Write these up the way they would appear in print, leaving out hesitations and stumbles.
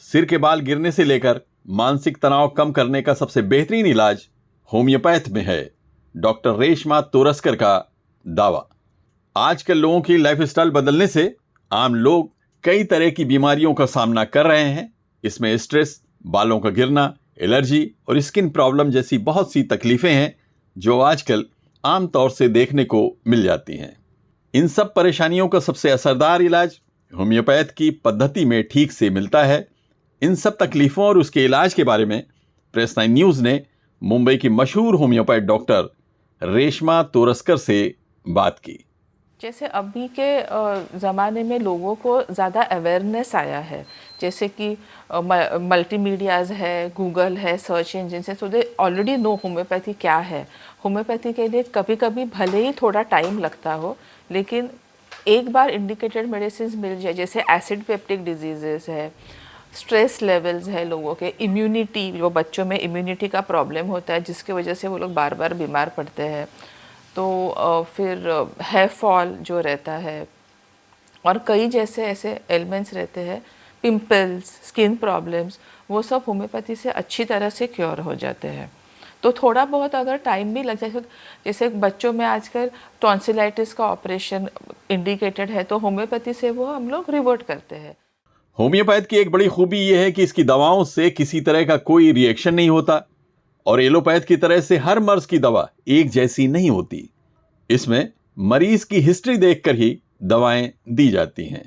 सिर के बाल गिरने से लेकर मानसिक तनाव कम करने का सबसे बेहतरीन इलाज होम्योपैथ में है, डॉक्टर रेशमा तोरस्कर का दावा। आजकल लोगों की लाइफस्टाइल बदलने से आम लोग कई तरह की बीमारियों का सामना कर रहे हैं। इसमें स्ट्रेस, बालों का गिरना, एलर्जी और स्किन प्रॉब्लम जैसी बहुत सी तकलीफें हैं जो आजकल आमतौर से देखने को मिल जाती हैं। इन सब परेशानियों का सबसे असरदार इलाज होम्योपैथ की पद्धति में ठीक से मिलता है। इन सब तकलीफों और उसके इलाज के बारे में प्रेस 9 न्यूज़ ने मुंबई की मशहूर होम्योपैथ डॉक्टर रेशमा तोरस्कर से बात की। जैसे अभी के ज़माने में लोगों को ज़्यादा अवेयरनेस आया है, जैसे कि मल्टीमीडियाज़ है, गूगल है, सर्च इंजिन है, तो दे ऑलरेडी नो होम्योपैथी क्या है। होम्योपैथी के लिए कभी कभी भले ही थोड़ा टाइम लगता हो, लेकिन एक बार इंडिकेटेड मेडिसिन मिल जाए, जैसे एसिड पेप्टिक डिजीज़ेस है, स्ट्रेस लेवल्स है, लोगों के इम्यूनिटी, जो बच्चों में इम्यूनिटी का प्रॉब्लम होता है जिसकी वजह से वो लोग बार बार बीमार पड़ते हैं, तो फिर हेयर फॉल जो रहता है और कई जैसे ऐसे एलिमेंट्स रहते हैं, पिंपल्स, स्किन प्रॉब्लम्स, वो सब होम्योपैथी से अच्छी तरह से क्योर हो जाते हैं। तो थोड़ा बहुत अगर टाइम भी लग जाए, जैसे बच्चों में आजकल टॉन्सिलाइटिस का ऑपरेशन इंडिकेटेड है, तो होम्योपैथी से वो हम लोग रिवर्ट करते हैं। होम्योपैथ की एक बड़ी खूबी यह है कि इसकी दवाओं से किसी तरह का कोई रिएक्शन नहीं होता और एलोपैथ की तरह से हर मर्ज की दवा एक जैसी नहीं होती। इसमें मरीज की हिस्ट्री देखकर ही दवाएं दी जाती हैं।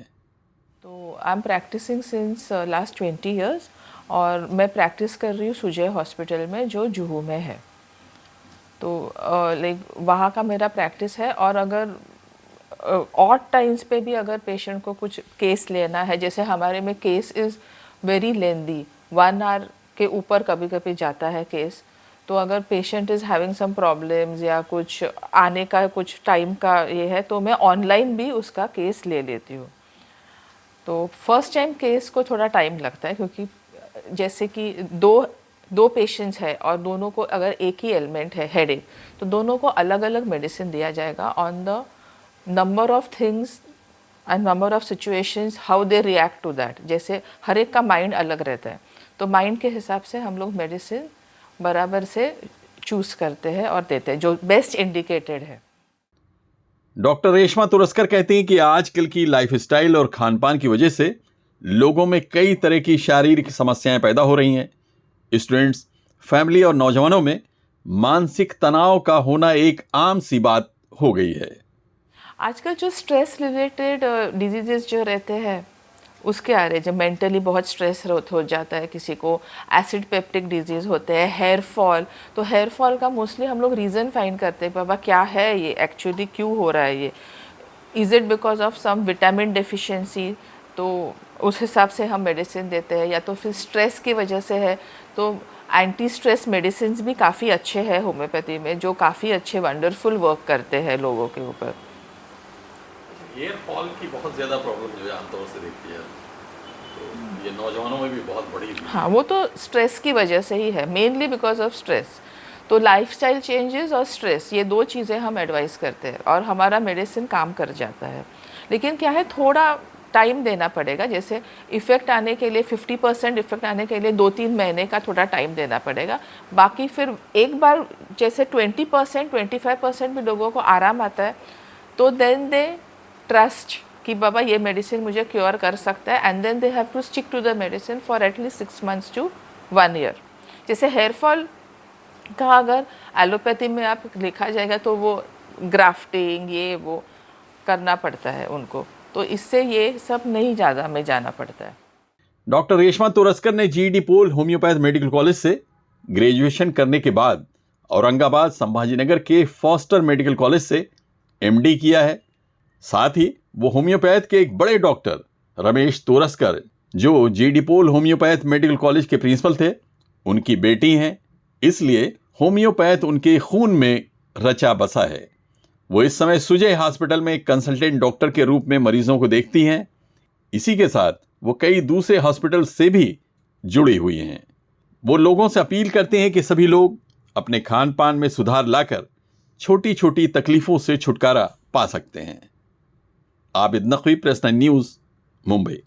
तो I am practising since last 20 years और मैं प्रैक्टिस कर रही हूँ सुजय हॉस्पिटल में जो जुहू में है। तो लाइक वहाँ का मेरा प्रैक्टिस है। और अगर ऑड टाइम्स पे भी अगर पेशेंट को कुछ केस लेना है, जैसे हमारे में case is very lengthy, 1 hour के ऊपर कभी कभी जाता है केस, तो अगर patient is having some problems या कुछ आने का कुछ टाइम का ये है, तो मैं ऑनलाइन भी उसका केस ले लेती हूँ। तो फर्स्ट टाइम केस को थोड़ा टाइम लगता है, क्योंकि जैसे कि दो पेशेंट्स है और दोनों को अगर एक ही एलिमेंट है, हेडेक, तो दोनों को अलग अलग मेडिसिन दिया जाएगा on the number of things and number of situations, how they react to that. जैसे हर एक का माइंड अलग रहता है, तो माइंड के हिसाब से हम लोग मेडिसिन बराबर से चूज करते हैं और देते हैं जो बेस्ट इंडिकेटेड है। डॉक्टर रेशमा तोरस्कर कहती हैं कि आजकल की लाइफस्टाइल और खानपान की वजह से लोगों में कई तरह की शारीरिक समस्याएं पैदा हो रही हैं। स्टूडेंट्स, फैमिली और नौजवानों में मानसिक तनाव का होना एक आम सी बात हो गई है। आजकल जो स्ट्रेस रिलेटेड डिजीजेस जो रहते हैं उसके आ रहे, जब मेंटली बहुत स्ट्रेस हो जाता है किसी को, एसिड पेप्टिक डिजीज़ होते हैं, हेयर फॉल, तो हेयर फॉल का मोस्टली हम लोग रीज़न फाइंड करते हैं, बाबा क्या है ये, एक्चुअली क्यों हो रहा है ये, is it because of some vitamin deficiency, तो उस हिसाब से हम मेडिसिन देते हैं, या तो फिर स्ट्रेस की वजह से है, तो एंटी स्ट्रेस मेडिसिन भी काफ़ी अच्छे हैं होम्योपैथी में, जो काफ़ी अच्छे वंडरफुल वर्क करते हैं लोगों के ऊपर। हेयर फॉल की बहुत ज़्यादा प्रॉब्लम जो है आमतौर से देखती है, तो ये नौजवानों में भी बहुत बड़ी। हाँ, वो तो स्ट्रेस की वजह से ही है, मेनली बिकॉज ऑफ स्ट्रेस। तो लाइफस्टाइल चेंजेस और स्ट्रेस, ये 2 चीज़ें हम एडवाइस करते हैं और हमारा मेडिसिन काम कर जाता है। लेकिन क्या है, थोड़ा टाइम देना पड़ेगा। जैसे इफ़ेक्ट आने के लिए 50% इफ़ेक्ट आने के लिए 2-3 महीने का थोड़ा टाइम देना पड़ेगा। बाकी फिर एक बार जैसे 20%, 25% भी लोगों को आराम आता है, तो देन दे ट्रस्ट कि बाबा ये मेडिसिन मुझे क्योर कर सकता है, and then they have to stick to the medicine for at least 6 months to 1 year। जैसे हेयर फॉल का अगर एलोपैथी में आप लिखा जाएगा तो वो ग्राफ्टिंग ये वो करना पड़ता है उनको, तो इससे ये सब नहीं ज़्यादा में जाना पड़ता है। डॉक्टर रेशमा तोरस्कर ने जीडी पोल होम्योपैथ मेडिकल कॉलेज से ग्रेजुएशन करने के बाद औरंगाबाद संभाजीनगर के फॉस्टर मेडिकल कॉलेज से एमडी किया है। साथ ही वो होम्योपैथ के एक बड़े डॉक्टर रमेश तोरस्कर, जो जीडी पोल होम्योपैथ मेडिकल कॉलेज के प्रिंसिपल थे, उनकी बेटी हैं। इसलिए होम्योपैथ उनके खून में रचा बसा है। वो इस समय सुजय हॉस्पिटल में एक कंसल्टेंट डॉक्टर के रूप में मरीजों को देखती हैं। इसी के साथ वो कई दूसरे हॉस्पिटल से भी जुड़ी हुई हैं। वो लोगों से अपील करते हैं कि सभी लोग अपने खान पान में सुधार लाकर छोटी छोटी तकलीफों से छुटकारा पा सकते हैं। Abid Naqvi, press 9 news, Mumbai.